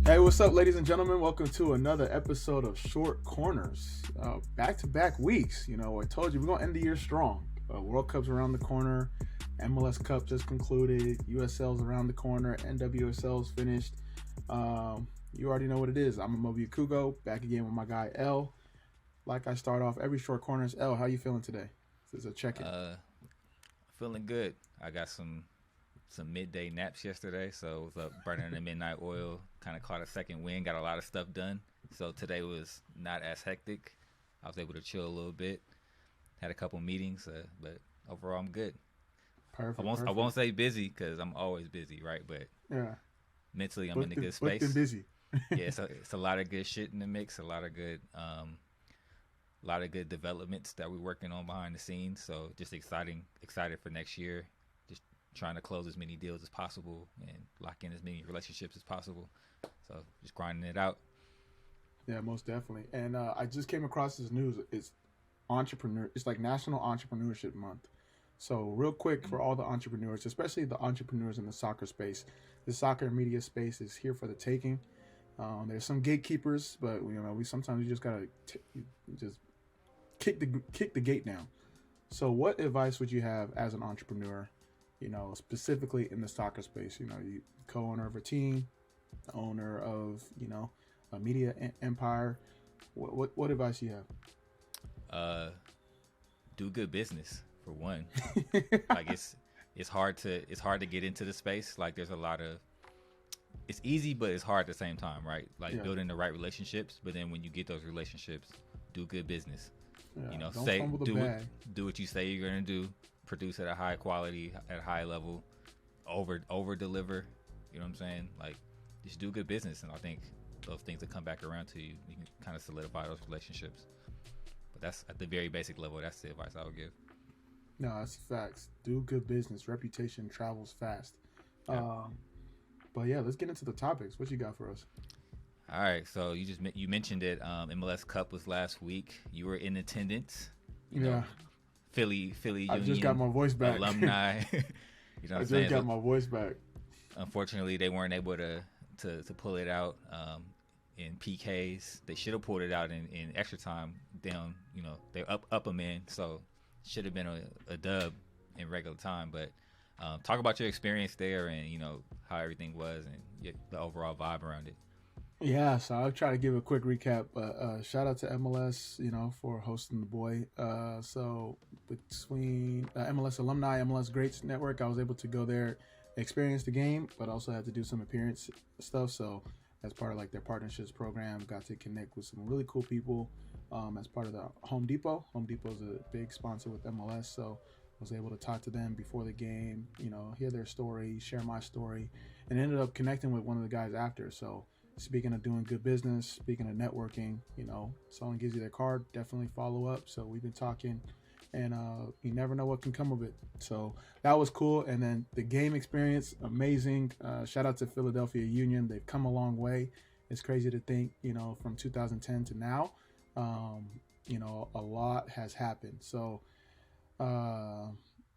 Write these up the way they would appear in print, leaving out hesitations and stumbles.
Hey, what's up, ladies and gentlemen? Welcome to another episode of Short Corners. Back-to-back weeks. You know, I told you we're going to end the year strong. World Cup's around the corner. MLS Cup just concluded. USL's around the corner. NWSL's finished. You already know what it is. I'm Amobi back again with my guy, L. Like I start off every Short Corners. L, how you feeling today? This is a check-in. Feeling good. I got some midday naps yesterday, so was up burning the midnight oil. Kind of caught a second wind, got a lot of stuff done. So today was not as hectic. I was able to chill a little bit. Had a couple meetings, but overall I'm good. Perfect. I won't say busy because I'm always busy, right? But yeah, mentally I'm in a good space. Booked and busy. Yeah, it's a lot of good shit in the mix. A lot of good developments that we're working on behind the scenes. So just excited for next year. Just trying to close as many deals as possible and lock in as many relationships as possible. So just grinding it out. Yeah, most definitely. And I just came across this news. It's like National Entrepreneurship Month. So real quick for all the entrepreneurs, especially the entrepreneurs in the soccer space, the soccer media space is here for the taking. There's some gatekeepers, but we sometimes just gotta just kick the gate down. So what advice would you have as an entrepreneur? Specifically in the soccer space. You co-owner of a team, owner of a media empire. What advice do you have? Do good business for one. Like it's hard to get into the space. Like there's a lot of, it's easy but it's hard at the same time, right? Like building the right relationships, but then when you get those relationships, do good business. Don't fumble the bag. Do what you say you're gonna do. Produce at a high quality, at a high level, over deliver. You know what I'm saying? Like, just do good business, and I think those things that come back around to you, you can kind of solidify those relationships. But that's at the very basic level. That's the advice I would give. No, that's facts. Do good business. Reputation travels fast. Yeah. But yeah, let's get into the topics. What you got for us? All right. So you mentioned it. MLS Cup was last week. You were in attendance. You know, Philly Union. I just got my voice back. Alumni. You know what I'm saying? I just got my voice back. Unfortunately, they weren't able to pull it out in PKs. They should have pulled it out in extra time. Down, they're up a man, so should have been a dub in regular time. But talk about your experience there and how everything was and the overall vibe around it. Yeah, so I'll try to give a quick recap. Shout out to MLS, for hosting the boy. So between MLS Alumni, MLS Greats Network, I was able to go there, experience the game, but also had to do some appearance stuff. So as part of their partnerships program, got to connect with some really cool people. As part of the Home Depot. Home Depot is a big sponsor with MLS, so I was able to talk to them before the game, hear their story, share my story, and ended up connecting with one of the guys after. So speaking of doing good business, speaking of networking, someone gives you their card, definitely follow up. So we've been talking, and you never know what can come of it. So that was cool. And then the game experience, amazing. Shout out to Philadelphia Union. They've come a long way. It's crazy to think, from 2010 to now, a lot has happened. So, it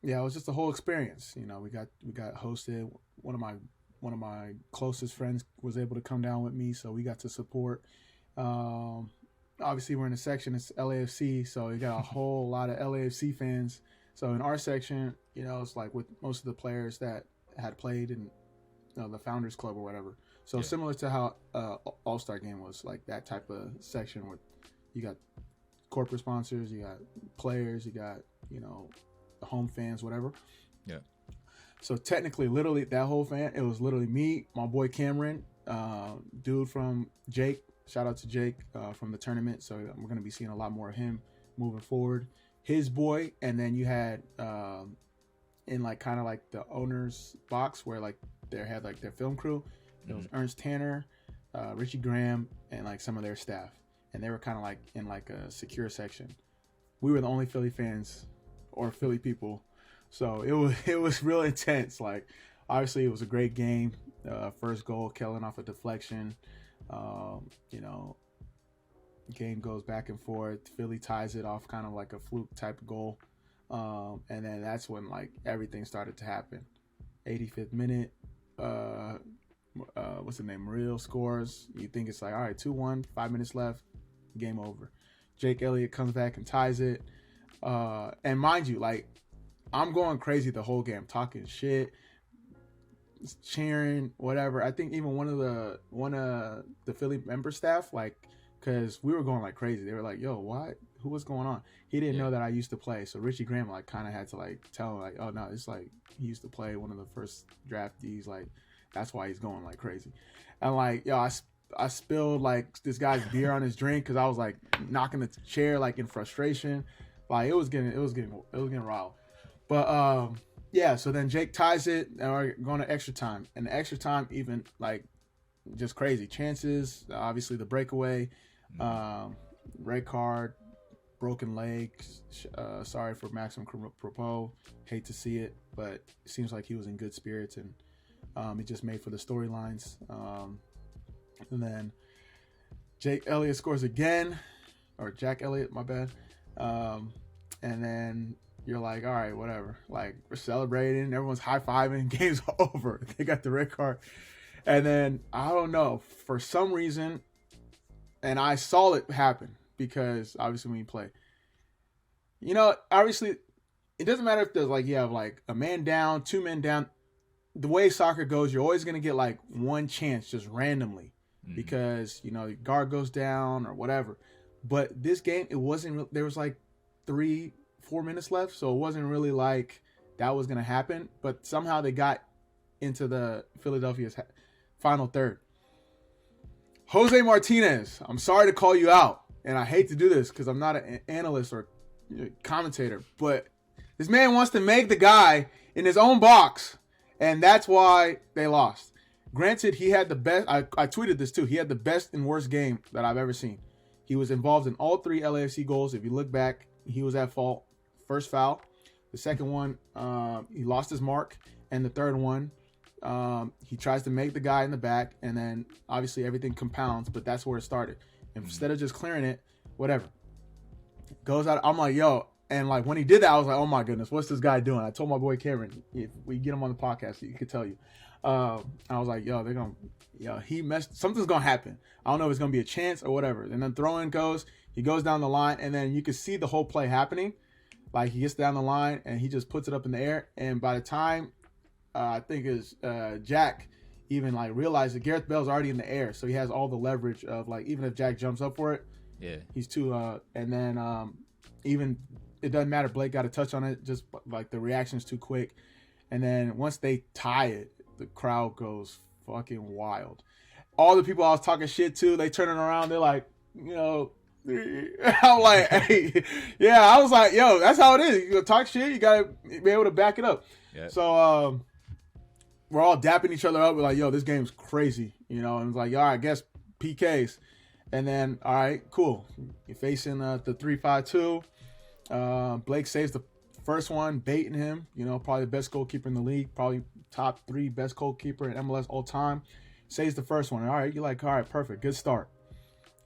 was just a whole experience. We got hosted. One of my closest friends was able to come down with me, so we got to support. Obviously, we're in a section, it's LAFC, so we got a whole lot of LAFC fans. So in our section, it's like with most of the players that had played in the Founders Club or whatever. So similar to how All-Star Game was, like that type of section where you got corporate sponsors, you got players, you got, the home fans, whatever. Yeah. So technically, literally, that whole fan, it was literally me, my boy Cameron, dude from Jake. Shout out to Jake from the tournament. So we're going to be seeing a lot more of him moving forward. His boy, and then you had in kind of the owner's box where they had their film crew. It was Ernst Tanner, Richie Graham, and some of their staff. And they were kind of in a secure section. We were the only Philly fans or Philly people. So it was real intense. Obviously it was a great game. First goal, Kellen off a deflection. Game goes back and forth. Philly ties it off kind of like a fluke type of goal. And then that's when everything started to happen. 85th minute, what's the name? Murillo scores. You think it's like, all right, 2-1, 5 minutes left, game over. Jake Elliott comes back and ties it. And mind you, like, I'm going crazy the whole game, talking shit, cheering, whatever. I think even one of the Philly member staff, like, because we were going like crazy. They were like, "Yo, what? Who was going on?" He didn't know that I used to play, so Richie Graham like kind of had to like tell him like, "Oh no, it's like he used to play, one of the first draftees. Like that's why he's going like crazy." And like, yo, I spilled like this guy's beer on his drink because I was like knocking the chair like in frustration. Like it was getting wild. But yeah, so then Jake ties it and we're going to extra time. And the extra time even like just crazy chances. Obviously the breakaway, red card, broken legs. Sorry for Maxim Crepeau. Hate to see it, but it seems like he was in good spirits and it just made for the storylines. And then Jake Elliott scores again, or Jack Elliott, my bad. And then you're like, all right, whatever. Like, we're celebrating. Everyone's high-fiving. Game's over. They got the red card. And then, I don't know, for some reason, and I saw it happen because, obviously, when you play, you know, obviously, it doesn't matter if there's, like, you have, like, a man down, 2 men down. The way soccer goes, you're always going to get, like, one chance just randomly because, you know, guard goes down or whatever. But this game, it wasn't, there was, like, 3-4 minutes left, so it wasn't really like that was going to happen, but somehow they got into the Philadelphia's final third. Jose Martinez, I'm sorry to call you out, and I hate to do this because I'm not an analyst or commentator, but this man wants to make the guy in his own box, and that's why they lost. Granted, he had the best, I tweeted this too, he had the best and worst game that I've ever seen. He was involved in all 3 LAFC goals. If you look back, he was at fault. First foul. The second one, he lost his mark. And the third one, he tries to make the guy in the back. And then, obviously, everything compounds. But that's where it started. And instead of just clearing it, whatever. Goes out. I'm like, yo. And, like, when he did that, I was like, oh, my goodness. What's this guy doing? I told my boy Cameron, if we get him on the podcast, he could tell you. I was like, yo, they're going to, yo, he messed. Something's going to happen. I don't know if it's going to be a chance or whatever. And then throw-in goes. He goes down the line, and then you can see the whole play happening. Like, he gets down the line, and he just puts it up in the air. And by the time, I think it's Jack even, like, realized that Gareth Bale's already in the air. So he has all the leverage of, like, even if Jack jumps up for it, he's too and then even, it doesn't matter. Blake got a touch on it. Just, like, the reaction's too quick. And then once they tie it, the crowd goes fucking wild. All the people I was talking shit to, they turning around. They're like, you know, I'm like, hey, yeah. I was like, yo, that's how it is. You talk shit, you gotta be able to back it up. Yeah. So we're all dapping each other up. We're like, yo, this game's crazy, you know. And it's like, all right, I guess PKs. And then, all right, cool. You're facing the 3-5-2. Blake saves the first one, baiting him. You know, probably the best goalkeeper in the league, probably top 3 best goalkeeper in MLS all time. Saves the first one. All right, you're like, all right, perfect, good start.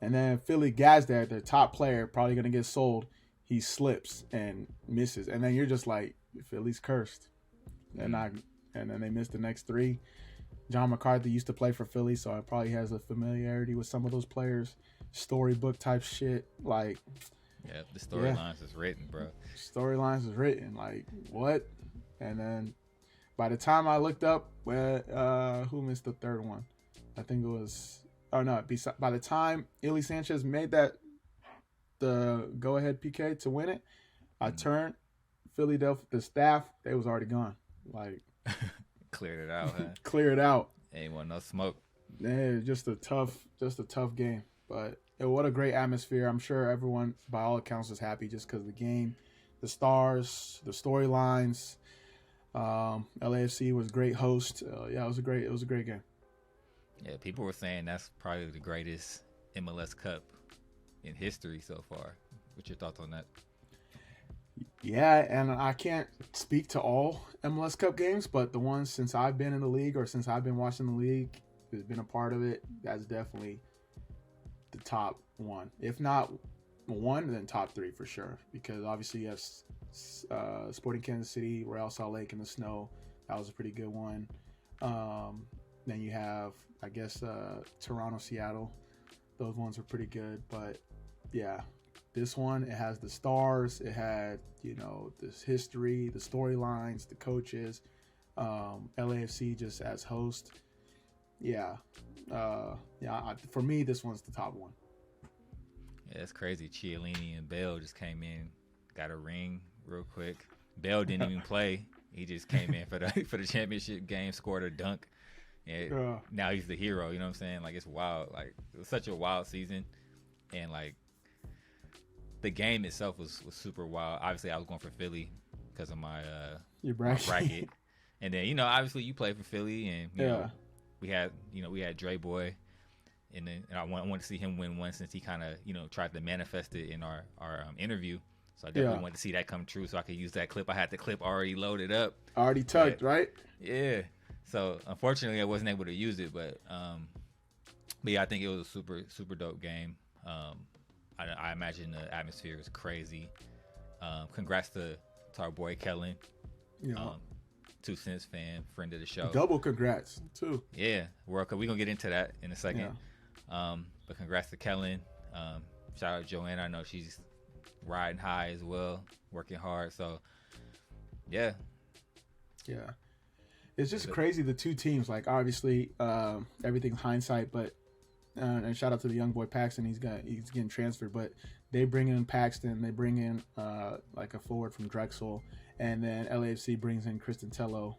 And then Philly Gazdag, their top player, probably going to get sold. He slips and misses. And then you're just like, Philly's cursed. And then they missed the next 3. John McCarthy used to play for Philly, so it probably has a familiarity with some of those players. Storybook type shit. Like, yeah, the storylines is written, bro. Storylines is written. Like, what? And then by the time I looked up, who missed the third one? I think it was... Oh, no. By the time Illy Sanchez made the go-ahead PK to win it, I turned Philadelphia, the staff, they was already gone. Like, cleared it out, huh? Cleared out. Ain't want no smoke. Yeah, just a tough game. But what a great atmosphere. I'm sure everyone, by all accounts, is happy just because of the game, the stars, the storylines. LAFC was a great host. Yeah, it was a great game. Yeah, people were saying that's probably the greatest MLS Cup in history so far. What's your thoughts on that? Yeah, and I can't speak to all MLS Cup games, but the ones since I've been in the league or since I've been watching the league, has been a part of it, that's definitely the top one. If not one, then top 3 for sure. Because obviously you have Sporting Kansas City, Real Salt Lake in the snow. That was a pretty good one. Then you have, I guess, Toronto, Seattle. Those ones are pretty good. But yeah, this one, it has the stars. It had, this history, the storylines, the coaches, LAFC just as host. Yeah. For me, this one's the top one. Yeah, it's crazy. Chiellini and Bale just came in, got a ring real quick. Bale didn't even play. He just came in for the championship game, scored a dunk, and now he's the hero. You know what I'm saying? Like, it's wild. Like, it was such a wild season, and like the game itself was super wild. Obviously, I was going for Philly because of my bracket, and then obviously you played for Philly, and you know we had Dre Boy. And then I wanted to see him win one since he kind of tried to manifest it in our interview. So I definitely wanted to see that come true so I could use that clip. I had the clip already loaded up. Already tucked, right? Yeah. So unfortunately I wasn't able to use it, but yeah, I think it was a super, super dope game. I imagine the atmosphere is crazy. Congrats to our boy Kellen. Yeah. 2 Cents fan, friend of the show. Double congrats too. Yeah. World Cup. We're going to get into that in a second. Yeah. But congrats to Kellen. Shout out Joanna. I know she's riding high as well, working hard. So, yeah. It's just crazy. The two teams, like, obviously, everything's hindsight, but and shout out to the young boy Paxton. He's getting transferred, but they bring in Paxton. They bring in like a forward from Drexel, and then LAFC brings in Kristen Tello.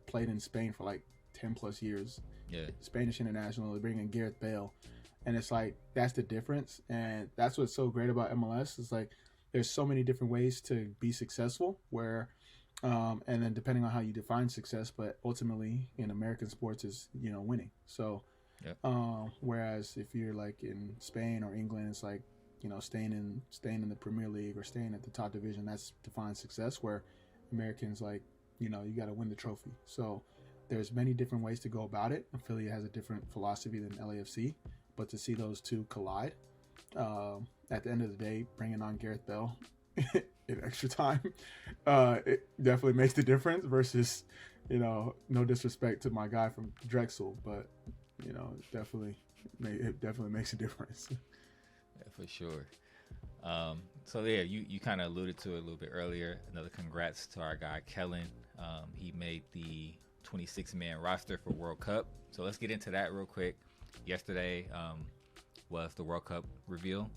Played in Spain for like 10 plus years. Yeah. Spanish international. They bring in Gareth Bale. And it's like, that's the difference. And that's what's so great about MLS. It's like, there's so many different ways to be successful where, and then depending on how you define success, but ultimately in American sports is, winning. So, whereas if you're like in Spain or England, it's like, staying in the Premier League or staying at the top division, that's defined success, where Americans, like, you got to win the trophy. So there's many different ways to go about it. Philly has a different philosophy than LAFC. But to see those two collide, at the end of the day, bringing on Gareth Bale in extra time, it definitely makes the difference versus, no disrespect to my guy from Drexel, but, it definitely makes a difference. Yeah, for sure. So, yeah, you kind of alluded to it a little bit earlier. Another congrats to our guy, Kellen. He made the 26-man roster for World Cup. So let's get into that real quick. Yesterday was the World Cup reveal.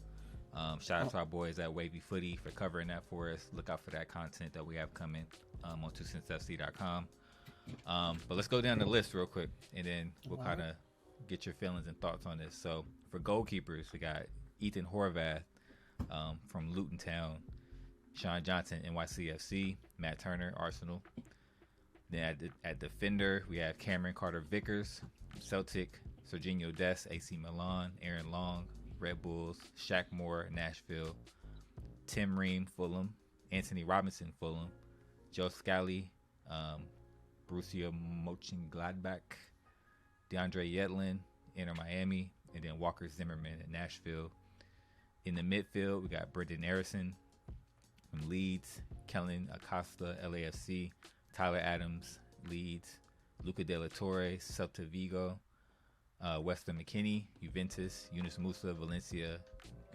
Shout out to our boys at Wavy Footy for covering that for us. Look out for that content that we have coming on 2centsfc.com. But let's go down the list real quick, and then we'll kind of get your feelings and thoughts on this. So for goalkeepers, we got Ethan Horvath from Luton Town, Sean Johnson, NYCFC, Matt Turner, Arsenal. Then at defender, we have Cameron Carter-Vickers, Celtic, Serginho Dest, AC Milan, Aaron Long, Red Bulls, Shaq Moore, Nashville, Tim Ream, Fulham, Anthony Robinson, Fulham, Joe Scally, Borussia Mönchengladbach, DeAndre Yedlin, Inter Miami, and then Walker Zimmerman at Nashville. In the midfield, we got Brendan Harrison from Leeds, Kellen Acosta, LAFC, Tyler Adams, Leeds, Luca De La Torre, Celta Vigo, Weston McKennie, Juventus, Yunus Musa, Valencia,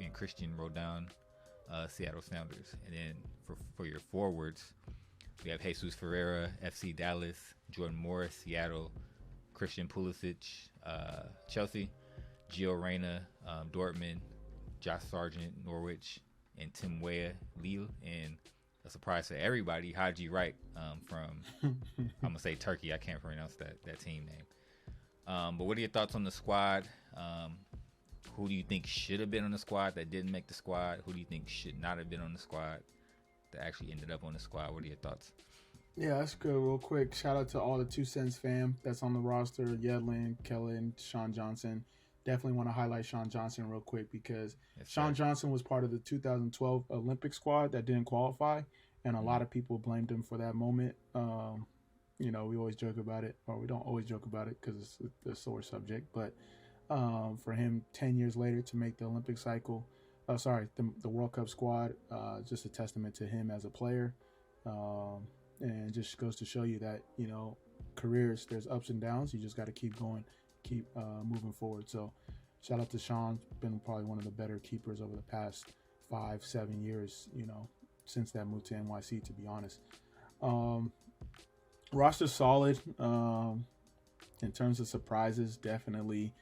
and Christian Rodon, Seattle Sounders. And then for your forwards, we have Jesus Ferreira, FC Dallas, Jordan Morris, Seattle, Christian Pulisic, Chelsea, Gio Reyna, Dortmund, Josh Sargent, Norwich, and Tim Weah, Lille. And a surprise to everybody, Haji Wright from, I'm going to say Turkey. I can't pronounce that team name. But what are your thoughts on the squad? Who do you think should have been on the squad that didn't make the squad? Who do you think should not have been on the squad that actually ended up on the squad? What are your thoughts? Yeah, that's good. Real quick, shout out to all the 2 Cents fam that's on the roster. Yedlin, Kellen, Sean Johnson. Definitely want to highlight Sean Johnson real quick because Sean Johnson was part of the 2012 Olympic squad that didn't qualify, and a lot of people blamed him for that moment. We always joke about it, or we don't always joke about it because it's a sore subject. But for him, 10 years later to make the Olympic cycle, the World Cup squad, just a testament to him as a player. And it just goes to show you that, careers, there's ups and downs. You just got to keep going, keep moving forward. So shout out to Sean. Been probably one of the better keepers over the past 5-7 years, since that move to NYC, to be honest. Roster's solid. In terms of surprises, definitely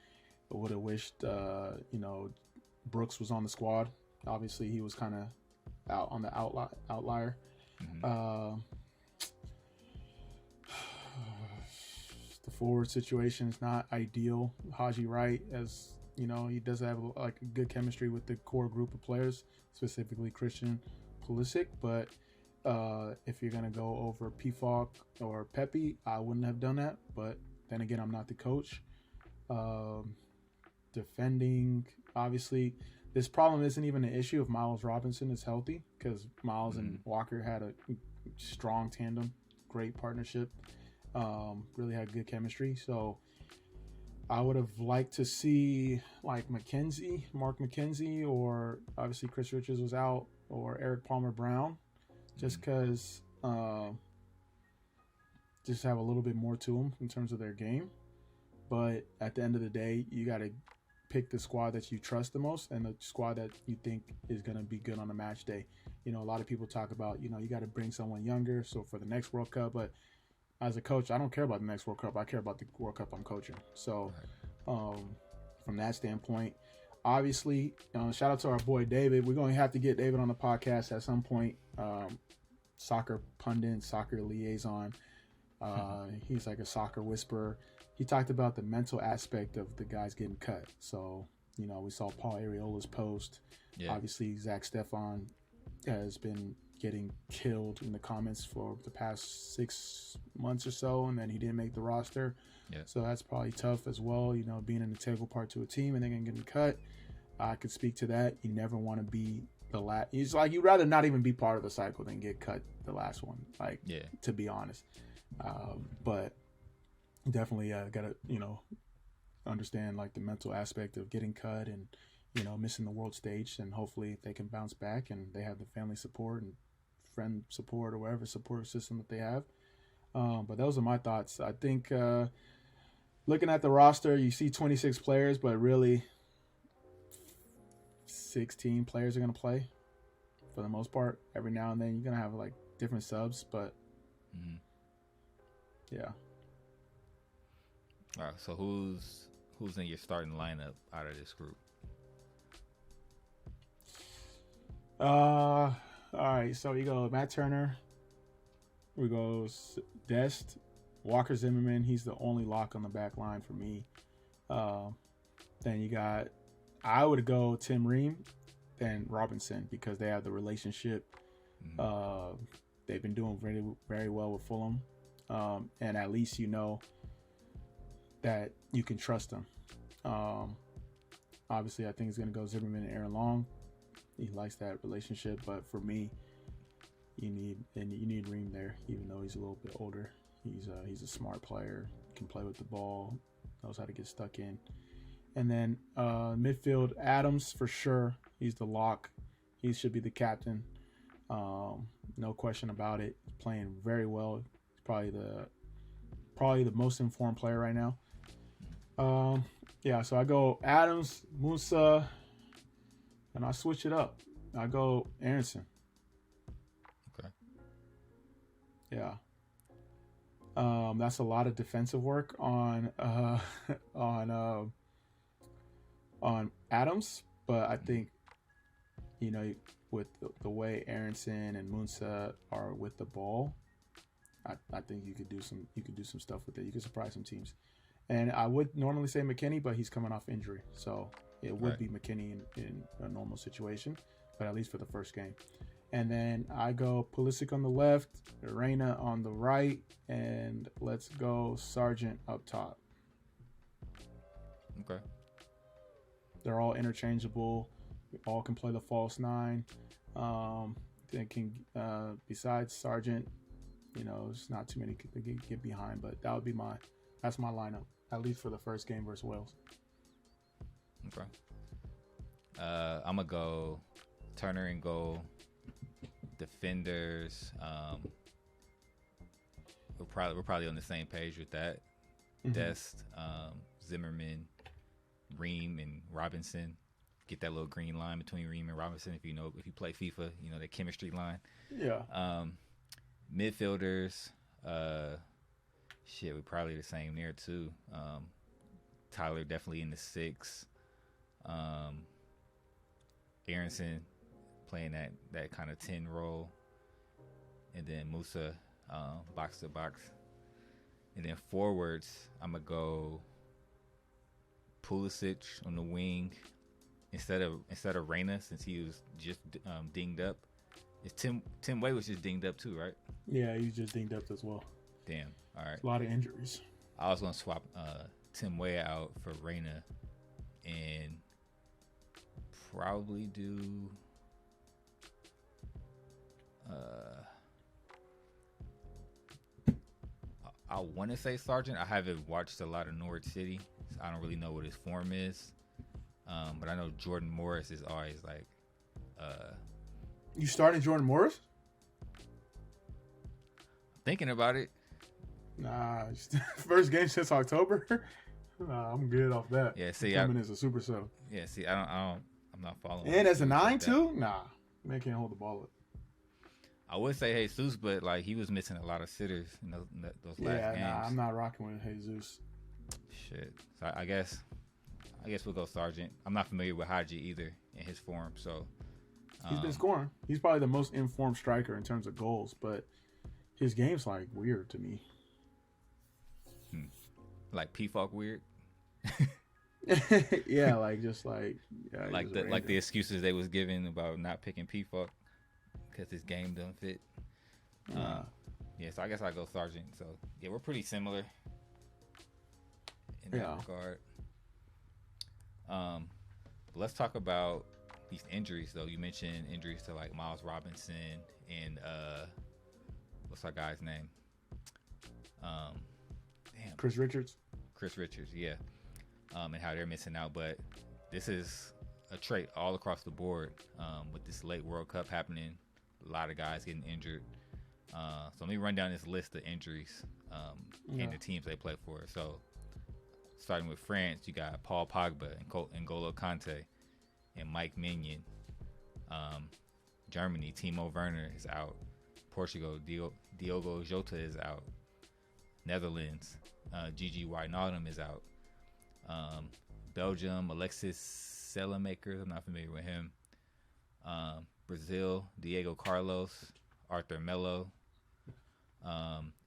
would have wished, Brooks was on the squad. Obviously, he was kind of out on the outlier. Mm-hmm. The forward situation is not ideal. Haji Wright, as he does have like a good chemistry with the core group of players, specifically Christian Pulisic. But if you're gonna go over PFOC or Pepe, I wouldn't have done that. But then again, I'm not the coach. Defending, obviously, this problem isn't even an issue if Miles Robinson is healthy, because Miles and Walker had a strong tandem, great partnership, really had good chemistry. So I would have liked to see like Mark McKenzie, or obviously Chris Richards was out, or Eric Palmer-Brown, just because just have a little bit more to them in terms of their game. But at the end of the day, you got to pick the squad that you trust the most and the squad that you think is going to be good on a match day. A lot of people talk about, you got to bring someone younger, so for the next World Cup. But as a coach, I don't care about the next World Cup. I care about the World Cup I'm coaching. So from that standpoint, obviously, shout out to our boy David. We're going to have to get David on the podcast at some point. Soccer pundit, soccer liaison. He's like a soccer whisperer. He talked about the mental aspect of the guys getting cut. So, we saw Paul Areola's post. Yeah. Obviously, Zach Stefan has been getting killed in the comments for the past 6 months or so, and then he didn't make the roster. Yeah. So that's probably tough as well, being an integral part to a team and then getting cut. I could speak to that. You never want to be the last. It's like you'd rather not even be part of the cycle than get cut the last one, to be honest. But definitely gotta understand like the mental aspect of getting cut and missing the world stage, and hopefully they can bounce back and they have the family support and friend support or whatever support system that they have. But those are my thoughts. I think looking at the roster, you see 26 players, but really 16 players are going to play for the most part. Every now and then you're going to have like different subs, but yeah. All right, so who's in your starting lineup out of this group? All right, so you go Matt Turner, we go Dest, Walker Zimmerman. He's the only lock on the back line for me. Then you got, I would go Tim Ream, then Robinson, because they have the relationship. They've been doing very, very well with Fulham, and at least that you can trust them. Obviously, I think it's going to go Zimmerman and Aaron Long. He likes that relationship, but for me, you need Ream there, even though he's a little bit older. He's a smart player, can play with the ball, knows how to get stuck in. And then midfield, Adams for sure. He's the lock. He should be the captain. No question about it. He's playing very well. He's probably the most informed player right now. So I go Adams, Musa, and I switch it up. I go Aronson. Okay. Yeah. That's a lot of defensive work on Adams, but I think with the way Aronson and Musa are with the ball, I think you could do some stuff with it. You could surprise some teams. And I would normally say McKinney, but he's coming off injury, so it would be McKinney in a normal situation, but at least for the first game. And then I go Pulisic on the left, Reina on the right, and let's go Sargent up top. Okay. They're all interchangeable. All can play the false nine. They can, besides Sargent, it's not too many to get behind, but that's my lineup, at least for the first game versus Wales. Okay. I'm going to go Turner in goal. Defenders, we're probably on the same page with that. Dest, Zimmerman, Ream, and Robinson. Get that little green line between Ream and Robinson. If you play FIFA, you know that chemistry line. Yeah. Midfielders, we're probably the same there too. Tyler definitely in the 6. Aronson playing that kind of 10 role, and then Musa box to box, and then forwards I'm gonna go Pulisic on the wing instead of Reyna, since he was just dinged up. It's Tim Way was just dinged up too, right? Yeah, he's just dinged up as well. Damn. All right. A lot of injuries. I was gonna swap Tim Way out for Reyna, and probably do I want to say Sargent. I haven't watched a lot of Norwich City, so I don't really know what his form is. But I know Jordan Morris is always like. You starting Jordan Morris? Thinking about it. Nah, first game since October. Nah, I'm good off that. Yeah, see, coming as a super sub. Yeah, see, I'm not following. And as a 9 too? Nah, man can't hold the ball up. I would say Jesus, but like he was missing a lot of sitters in those last games. Yeah, nah, I'm not rocking with Jesus. Shit. So I guess we'll go Sargent. I'm not familiar with Haji either in his form, so he's been scoring. He's probably the most informed striker in terms of goals, but his game's like weird to me. Like P-Falk weird. Yeah, like just like the excuses they was giving about not picking P-Falk because his game doesn't fit. Yeah, so I guess I go Sargent. So yeah, we're pretty similar in that regard. But let's talk about these injuries though. You mentioned injuries to like Miles Robinson and what's our guy's name? Chris Richards, yeah. And how they're missing out. But this is a trait all across the board with this late World Cup happening. A lot of guys getting injured. So let me run down this list of injuries and the teams they play for. So starting with France, you got Paul Pogba and N'Golo Kante and Mike Mignon. Germany, Timo Werner is out. Portugal, Diogo Jota is out. Netherlands, Gigi Wijnaldum is out. Belgium, Alexis Selemaker, I'm not familiar with him. Brazil, Diego Carlos, Arthur Melo.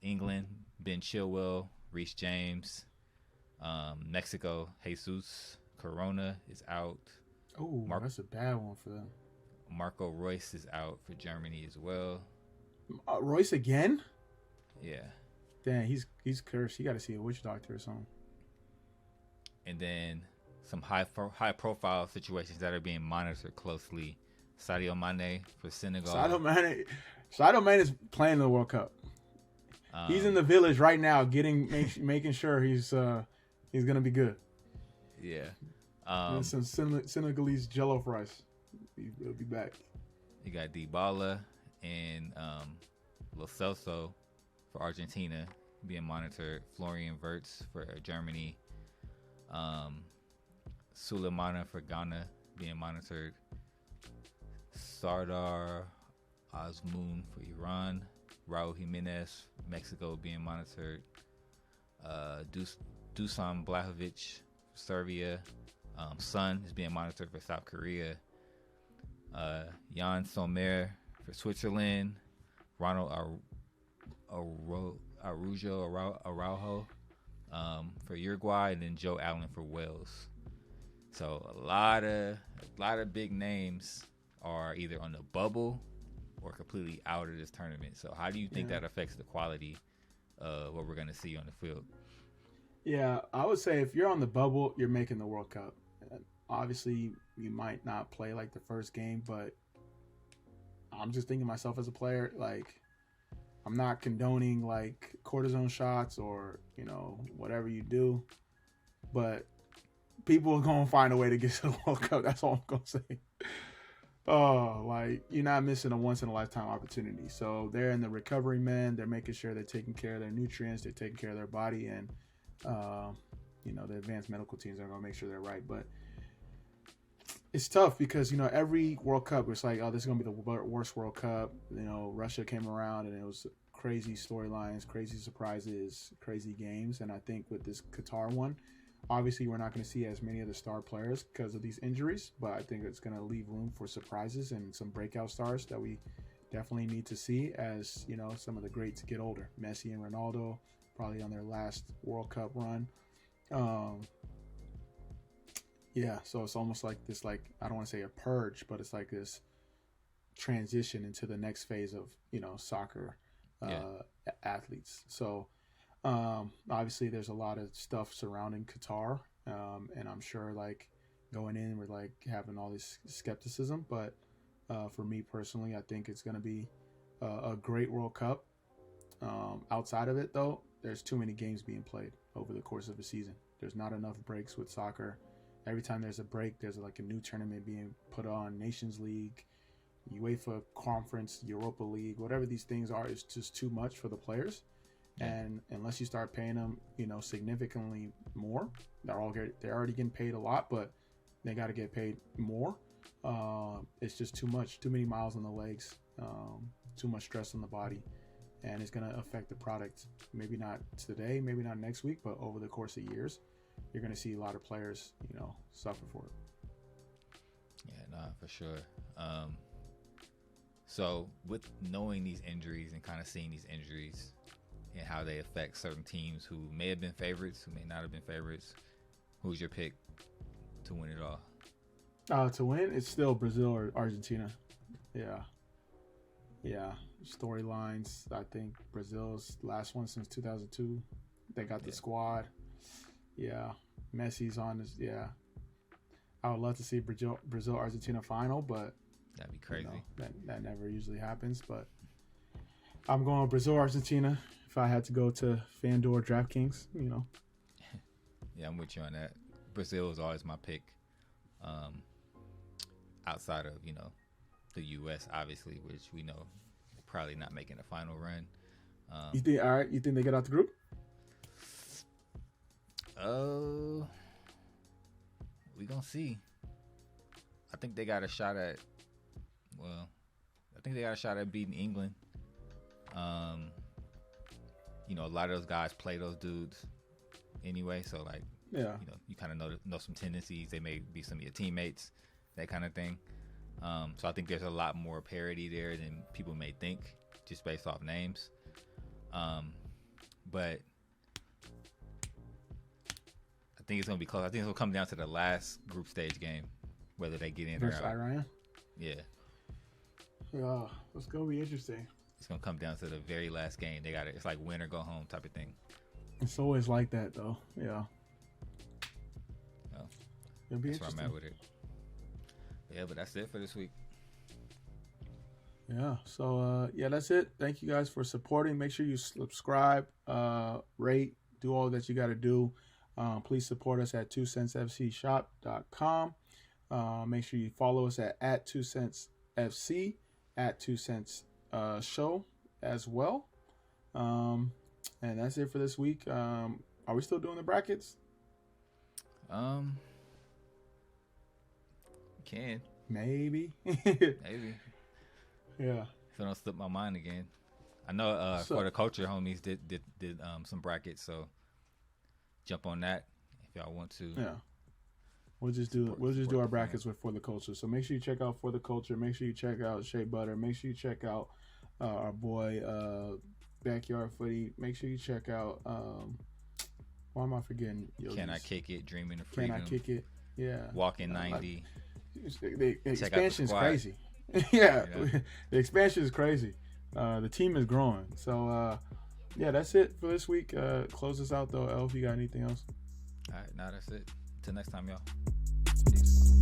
England, Ben Chilwell, Reece James. Mexico, Jesus Corona is out. Oh, that's a bad one for them. Marco Reus is out for Germany as well. Royce again? Yeah. Damn, he's cursed. You got to see a witch doctor or something. And then some high profile situations that are being monitored closely. Sadio Mane for Senegal. Sadio Mane is playing the World Cup. He's in the village right now, making sure he's gonna be good. Yeah. Some Senegalese jello fries. He'll be back. You got Dybala and Lo Celso for Argentina being monitored. Florian Wirtz for Germany. Sulemana for Ghana being monitored. Sardar Azmoun for Iran. Raul Jimenez, Mexico being monitored. Dusan Blahovic, Serbia. Son is being monitored for South Korea. Jan Sommer for Switzerland. Ronald Araujo for Uruguay, and then Joe Allen for Wales. So a lot of big names are either on the bubble or completely out of this tournament. So how do you think that affects the quality of what we're going to see on the field? Yeah, I would say if you're on the bubble, you're making the World Cup. Obviously, you might not play like the first game, but I'm just thinking myself as a player, like I'm not condoning like cortisone shots or, whatever you do, but people are going to find a way to get to the World Cup. That's all I'm going to say. Oh, like you're not missing a once in a lifetime opportunity. So they're in the recovery, man. They're making sure they're taking care of their nutrients, they're taking care of their body, and the advanced medical teams are gonna make sure they're right. But it's tough because every World Cup it's like, oh, this is gonna be the worst World Cup. Russia came around and it was crazy storylines, crazy surprises, crazy games, and I think with this Qatar one, obviously we're not going to see as many of the star players because of these injuries, but I think it's going to leave room for surprises and some breakout stars that we definitely need to see as some of the greats get older. Messi and Ronaldo probably on their last World Cup run. So it's almost like this, like, I don't want to say a purge, but it's like this transition into the next phase of soccer athletes. So obviously there's a lot of stuff surrounding Qatar, and I'm sure like going in we're like having all this skepticism, but for me personally, I think it's going to be a great World Cup. Outside of it though, there's too many games being played over the course of a season. There's not enough breaks with soccer. Every time there's a break, there's like a new tournament being put on. Nations League, UEFA Conference, Europa League, whatever these things are, is just too much for the players. And unless you start paying them, significantly more, they're already getting paid a lot, but they got to get paid more. It's just too much, too many miles on the legs, too much stress on the body, and it's going to affect the product. Maybe not today, maybe not next week, but over the course of years, you're going to see a lot of players, suffer for it. Yeah, for sure. So with knowing these injuries and kind of seeing these injuries and how they affect certain teams who may have been favorites, who may not have been favorites, who's your pick to win it all? To win, it's still Brazil or Argentina. Yeah. Storylines, I think Brazil's last one since 2002. They got the squad. Yeah. Messi's on this. Yeah. I would love to see Brazil-Argentina final, but that'd be crazy. That never usually happens, but I'm going with Brazil-Argentina. If I had to go to FanDuel or DraftKings, Yeah, I'm with you on that. Brazil is always my pick. Outside of, the U.S., obviously, which we know probably not making a final run. You think they get out the group? We gonna see. I think they got a shot at beating England. A lot of those guys play those dudes anyway, so like, you kind of know some tendencies. They may be some of your teammates, that kind of thing. So I think there's a lot more parity there than people may think, just based off names. But I think it's gonna be close. I think it'll come down to the last group stage game, whether they get in versus or out. Iran. Yeah, it's gonna be interesting. It's gonna come down to the very last game. They got it. It's like win or go home type of thing. It's always like that, though. Yeah. It'll be That's where interesting. I'm at with it. Yeah, but that's it for this week. Yeah. So that's it. Thank you guys for supporting. Make sure you subscribe, rate, do all that you got to do. Please support us at 2centsfcshop.com. Make sure you follow us at 2centsfc, at 2cents show as well. And that's it for this week. Are we still doing the brackets? Can. Maybe. Maybe. Yeah. If I don't slip my mind again. I know for the culture homies did some brackets, so jump on that if y'all want to. Yeah. We'll just do our brackets with For the Culture. So make sure you check out For the Culture. Make sure you check out Shea Butter. Make sure you check out our boy Backyard Footy. Make sure you check out why am I forgetting? Can I Kick It? Dreaming of Freedom. Can I Kick It? Yeah. Walking 90. The expansion is crazy. Yeah. The expansion is crazy. The team is growing. So that's it for this week. Close us out though. El, if you got anything else? All right, now that's it. Till next time, y'all. Peace.